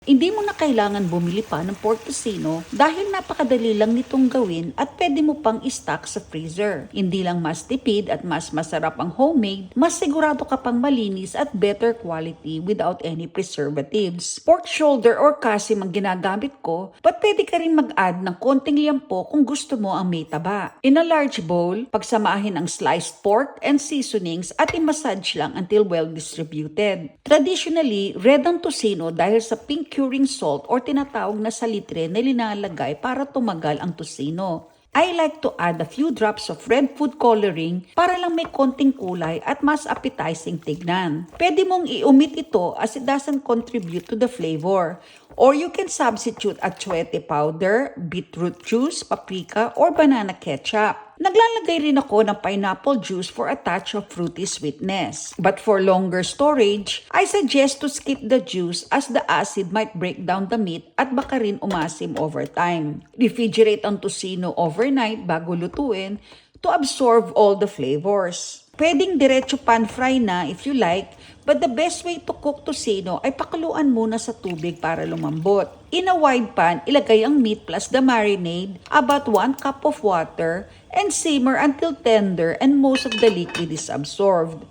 Hindi mo na kailangan bumili pa ng pork tocino dahil napakadali lang nitong gawin at pwede mo pang i-stock sa freezer. Hindi lang mas tipid at mas masarap ang homemade, mas sigurado ka pang malinis at better quality without any preservatives. Pork shoulder or kasim ang ginagamit ko, but pwede ka rin mag-add ng konting liampo kung gusto mo ang may taba. In a large bowl, pagsamahin ang sliced pork and seasonings at i-massage lang until well distributed. Traditionally, red ang tocino dahil sa pink curing salt or tinatawag na salitre na linalagay para tumagal ang tocino. I like to add a few drops of red food coloring para lang may konting kulay at mas appetizing tignan. Pwede mong i-omit ito as it doesn't contribute to the flavor. Or you can substitute atsuete powder, beetroot juice, paprika, or banana ketchup. Naglalagay rin ako ng pineapple juice for a touch of fruity sweetness. But for longer storage, I suggest to skip the juice as the acid might break down the meat at baka rin umasim over time. Refrigerate ang tocino overnight bago lutuin to absorb all the flavors. Pwedeng diretso pan fry na if you like, but the best way to cook tocino ay pakuluan muna sa tubig para lumambot. In a wide pan, ilagay ang meat plus the marinade, about 1 cup of water, and simmer until tender and most of the liquid is absorbed.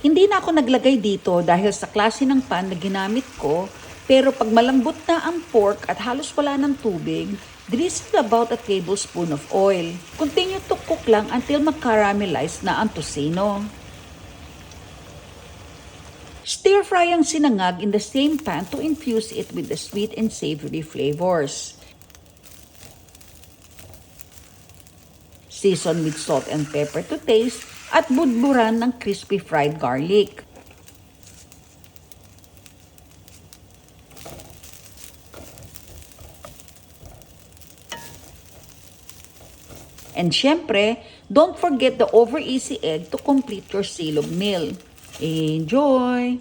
Hindi na ako naglagay dito dahil sa klase ng pan na ginamit ko, pero pag malambot na ang pork at halos wala ng tubig, drizzle about a tablespoon of oil. Continue to cook lang until mag-caramelize na ang tocino. Stir fry ang sinangag in the same pan to infuse it with the sweet and savory flavors. Season with salt and pepper to taste at budburan ng crispy fried garlic. And syempre, don't forget the over easy egg to complete your silog meal. Enjoy!